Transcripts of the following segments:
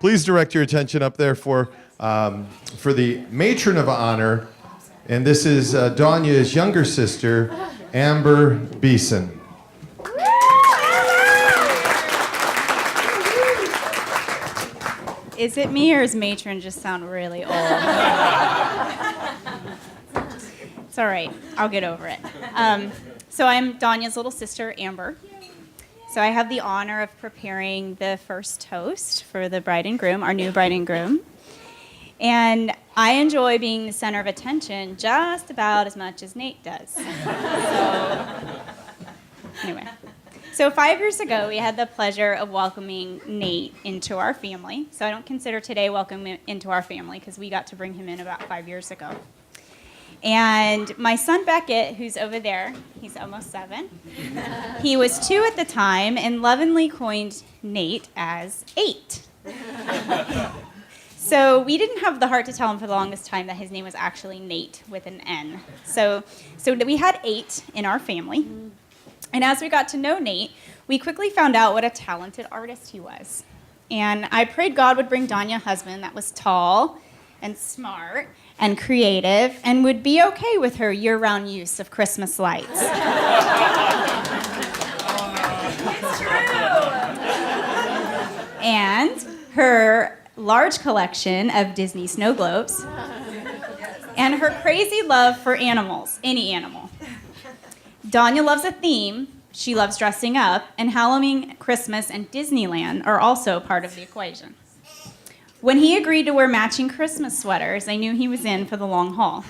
please direct your attention up there for the Matron of Honor. And this is Dawnya's younger sister, Amber Beeson. Is it me or does matron just sound really old? It's all right. I'll get over it. So I'm Dawnya's little sister, Amber. So I have the honor of preparing the first toast for the bride and groom, our new bride and groom. And I enjoy being the center of attention just about as much as Nate does. So anyway. So 5 years ago, we had the pleasure of welcoming Nate into our family. So I don't consider today welcome into our family because we got to bring him in about 5 years ago. And my son Beckett, who's over there, he's almost 7. He was 2 at the time and lovingly coined Nate as 8. So we didn't have the heart to tell him for the longest time that his name was actually Nate with an N. So we had 8 in our family. And as we got to know Nate, we quickly found out what a talented artist he was. And I prayed God would bring Dawnya a husband that was tall and smart and creative and would be okay with her year-round use of Christmas lights. It's true. And her large collection of Disney snow globes and her crazy love for animals, any animal. Dawnya loves a theme, she loves dressing up, and Halloween, Christmas, and Disneyland are also part of the equation. When he agreed to wear matching Christmas sweaters, I knew he was in for the long haul.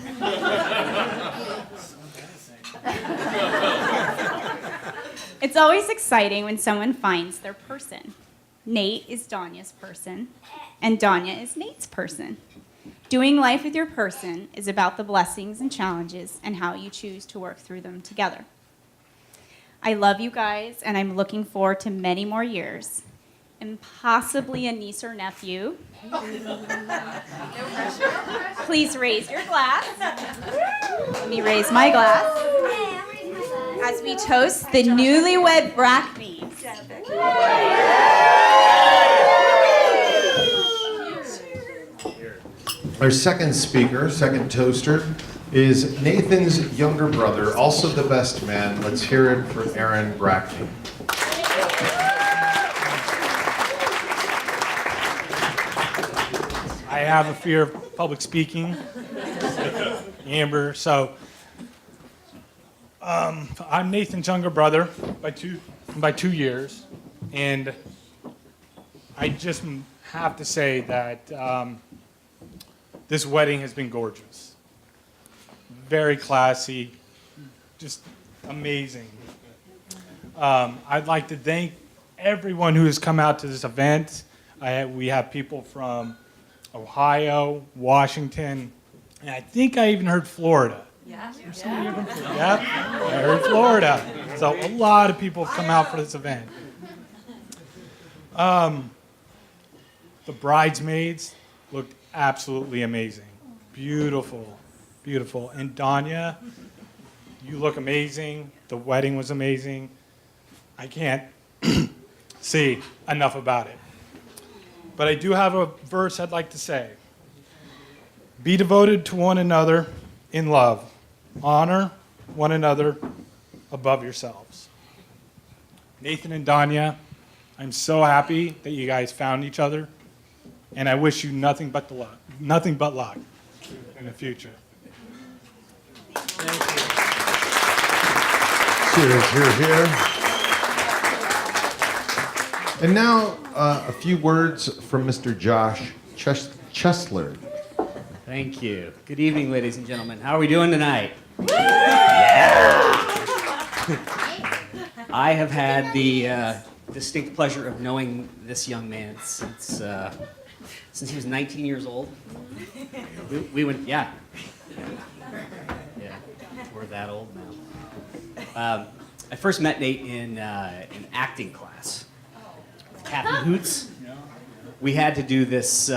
It's always exciting when someone finds their person. Nate is Dawnya's person, and Dawnya is Nate's person. Doing life with your person is about the blessings and challenges and how you choose to work through them together. I love you guys, and I'm looking forward to many more years, and possibly a niece or nephew. Please raise your glass. Let me raise my glass as we toast the newlywed Brackneys. Our second speaker, second toaster, is Nathan's younger brother, also the best man. Let's hear it for Aaron Brackney. I have a fear of public speaking, Amber. So I'm Nathan's younger brother by 2 years, and I just have to say that this wedding has been gorgeous, very classy, just amazing. I'd like to thank everyone who has come out to this event. We have people from Ohio, Washington, and I think I even heard Florida. Yeah. Yep, I heard Florida. So a lot of people have come out for this event. The bridesmaids looked absolutely amazing. Beautiful, beautiful. And Dawnya, you look amazing. The wedding was amazing. I can't say enough about it. But I do have a verse I'd like to say. Be devoted to one another in love. Honor one another above yourselves. Nathan and Dawnya, I'm so happy that you guys found each other, and I wish you nothing but luck in the future. Thank you. Cheers, here. And now, a few words from Mr. Josh Chesler. Thank you. Good evening, ladies and gentlemen. How are we doing tonight? Yeah! I have had the distinct pleasure of knowing this young man since he was 19 years old. We went, yeah, we're that old now. I first met Nate in acting class with Captain Hoots. We had to do this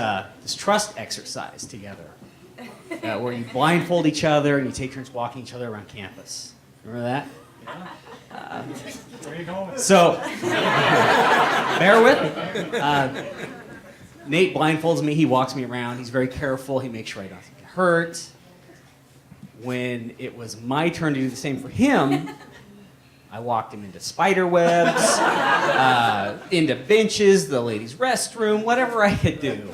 trust exercise together, where you blindfold each other and you take turns walking each other around campus. Remember that? Where are you going? So, bear with me. Nate blindfolds me. He walks me around. He's very careful. He makes sure I don't get hurt. When it was my turn to do the same for him, I walked him into spider webs, into benches, the ladies' restroom, whatever I could do.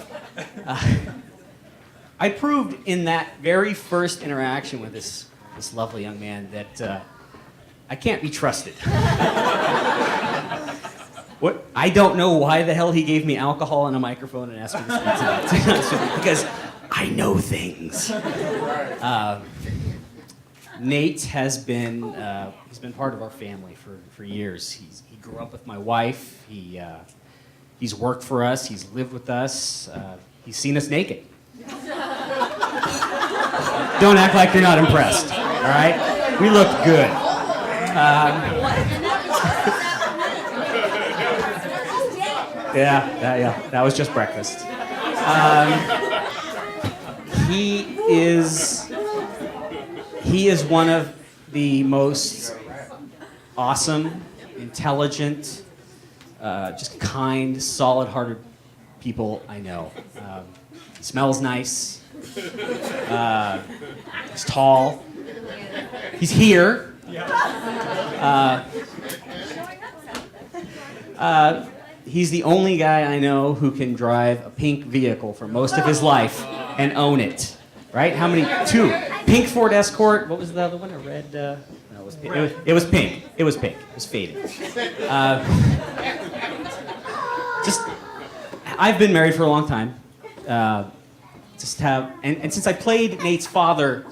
I proved in that very first interaction with this lovely young man that I can't be trusted. What? I don't know why the hell he gave me alcohol and a microphone and asked me to speak tonight, because I know things. Nate has been he's been part of our family for years. He grew up with my wife. He's worked for us. He's lived with us. He's seen us naked. Don't act like you're not impressed. All right, we look good. Yeah, that was just breakfast. He is one of the most awesome, intelligent, just kind, solid-hearted people I know. He smells nice. He's tall. He's here. He's the only guy I know who can drive a pink vehicle for most of his life and own it. Right? How many? 2. Pink Ford Escort. What was the other one? A red? No, it was pink. It was pink. It was pink. It was faded. I've been married for a long time. And since I played Nate's father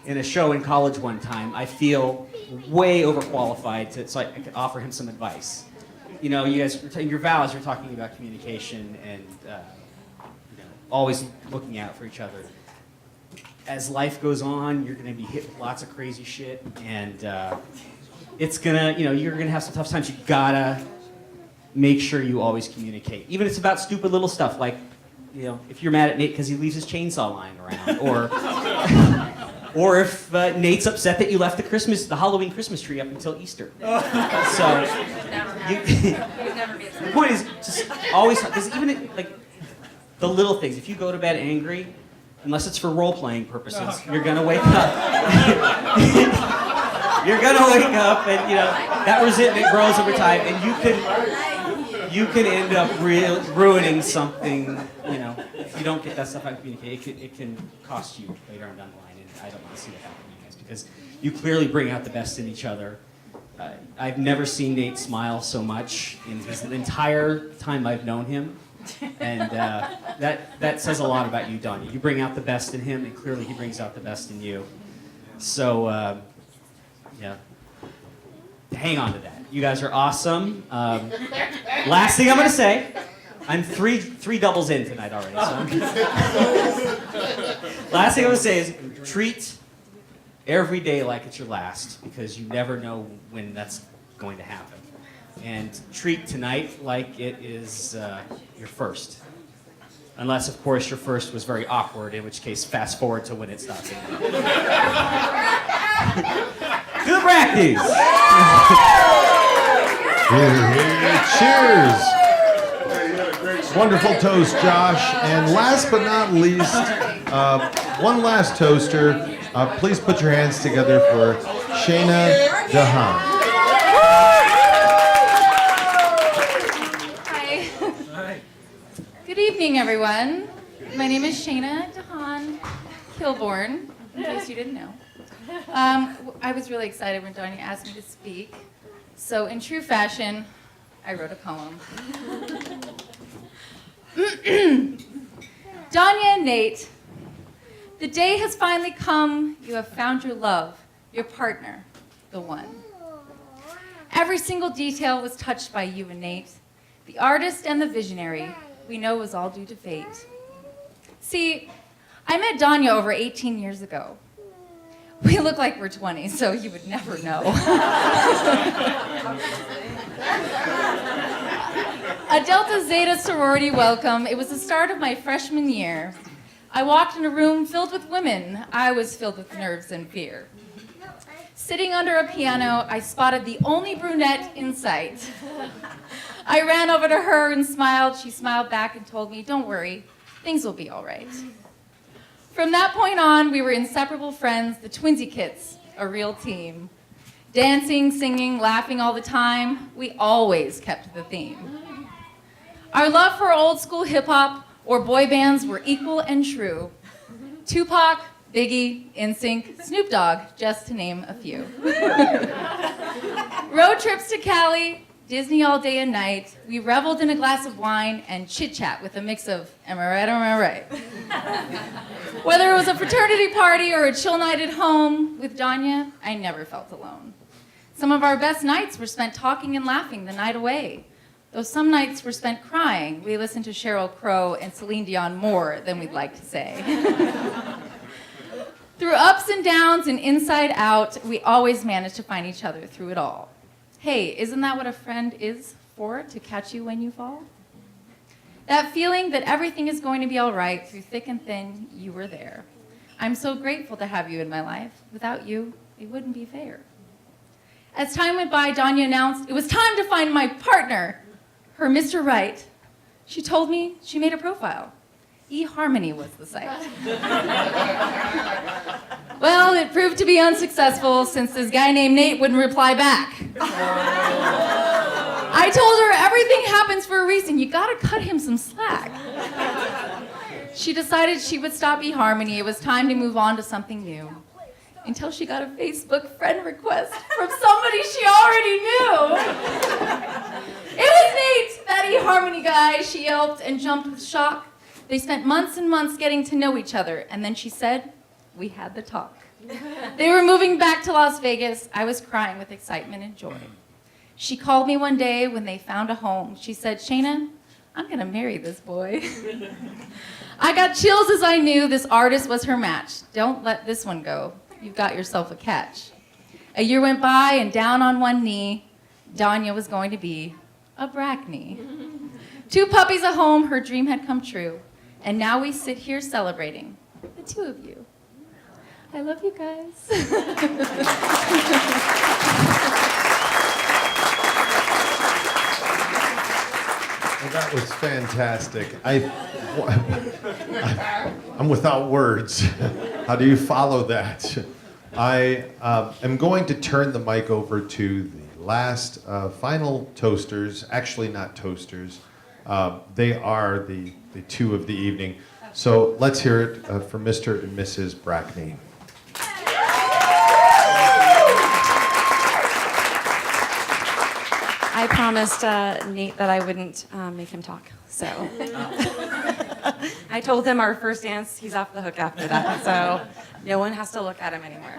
in a show in college one time, I feel way overqualified so I could offer him some advice. You know, you guys, in your vows, you're talking about communication and always looking out for each other. As life goes on, you're going to be hit with lots of crazy shit, and it's gonna, you're gonna have some tough times. You gotta make sure you always communicate, even if it's about stupid little stuff like, if you're mad at Nate because he leaves his chainsaw lying around, or if Nate's upset that you left the Halloween Christmas tree up until Easter. So, the point is just always, because even the little things, if you go to bed angry, unless it's for role-playing purposes, you're gonna wake up. You're gonna wake up, and that resentment grows over time, and you can end up ruining something. If you don't get that stuff out and communicate, it can cost you later on down the line, and I don't want to see that happen to you guys, because you clearly bring out the best in each other. I've never seen Nate smile so much in his entire time I've known him. And that says a lot about you, Dawnya. You bring out the best in him, and clearly he brings out the best in you. So, hang on to that. You guys are awesome. Last thing I'm going to say, I'm three doubles in tonight already. So last thing I'm going to say is treat every day like it's your last, because you never know when that's going to happen. And treat tonight like it is your first. Unless, of course, your first was very awkward, in which case, fast forward to when it stops. To the practice! Cheers! Wonderful toast, Josh. And last but not least, one last toaster. Please put your hands together for Shana Dahan. Good evening, everyone. My name is Shana Dahan Kilborn, in case you didn't know. I was really excited when Dawnya asked me to speak. So in true fashion, I wrote a poem. Dawnya and Nate, the day has finally come. You have found your love, your partner, the one. Every single detail was touched by you and Nate. The artist and the visionary, we know was all due to fate. See, I met Dawnya over 18 years ago. We look like we're 20, so you would never know. A Delta Zeta sorority welcome. It was the start of my freshman year. I walked in a room filled with women. I was filled with nerves and fear. Sitting under a piano, I spotted the only brunette in sight. I ran over to her and smiled. She smiled back and told me, "Don't worry, things will be all right." From that point on, we were inseparable friends, the Twinsy Kits, a real team. Dancing, singing, laughing all the time, we always kept the theme. Our love for old school hip hop or boy bands were equal and true. Tupac, Biggie, NSYNC, Snoop Dogg, just to name a few. Road trips to Cali, Disney all day and night. We reveled in a glass of wine and chit-chat with a mix of, am I right, am I right? Whether it was a fraternity party or a chill night at home with Dawnya, I never felt alone. Some of our best nights were spent talking and laughing the night away. Though some nights were spent crying, we listened to Sheryl Crow and Celine Dion more than we'd like to say. Through ups and downs and inside out, we always managed to find each other through it all. Hey, isn't that what a friend is for, to catch you when you fall? That feeling that everything is going to be all right through thick and thin, you were there. I'm so grateful to have you in my life. Without you, it wouldn't be fair. As time went by, Dawnya announced it was time to find my partner, her Mr. Right. She told me she made a profile. eHarmony was the site. Well, it proved to be unsuccessful since this guy named Nate wouldn't reply back. I told her everything happens for a reason. You gotta cut him some slack. She decided she would stop eHarmony. It was time to move on to something new. Until she got a Facebook friend request from somebody she already knew. It was Nate, that eHarmony guy. She yelped and jumped with shock. They spent months and months getting to know each other, and then she said, we had the talk. They were moving back to Las Vegas. I was crying with excitement and joy. She called me one day when they found a home. She said, Shana, I'm gonna marry this boy. I got chills as I knew this artist was her match. Don't let this one go. You've got yourself a catch. A year went by, and down on one knee, Dawnya was going to be a Brackney. 2 puppies at home, her dream had come true. And now we sit here celebrating, the 2 of you. I love you guys. Well, that was fantastic. I'm without words. How do you follow that? I am going to turn the mic over to the last final toasters. Actually, not toasters. They are the 2 of the evening. So let's hear it from Mr. and Mrs. Brackney. I promised Nate that I wouldn't make him talk, so I told him our first dance, he's off the hook after that, so no one has to look at him anymore.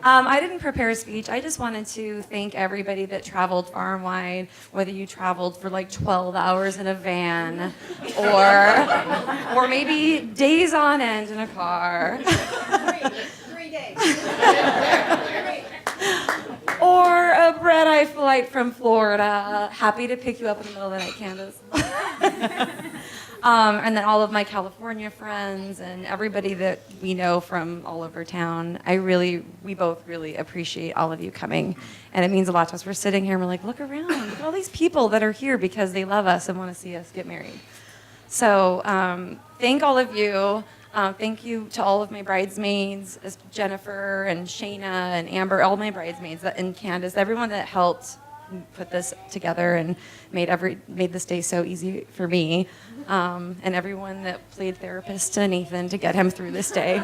I didn't prepare a speech. I just wanted to thank everybody that traveled far and wide, whether you traveled for like 12 hours in a van or maybe days on end in a car. 3 days. Or a red-eye flight from Florida. Happy to pick you up in the middle of the night, Candace. And then all of my California friends and everybody that we know from all over town. We both really appreciate all of you coming. And it means a lot to us. We're sitting here and we're like, look around. Look at all these people that are here because they love us and want to see us get married. So thank all of you. Thank you to all of my bridesmaids, Jennifer and Shana and Amber, all my bridesmaids and Candace, everyone that helped put this together and made this day so easy for me, and everyone that played therapist to Nathan to get him through this day.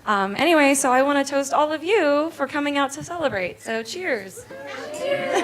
Anyway, so I want to toast all of you for coming out to celebrate. So cheers. Cheers.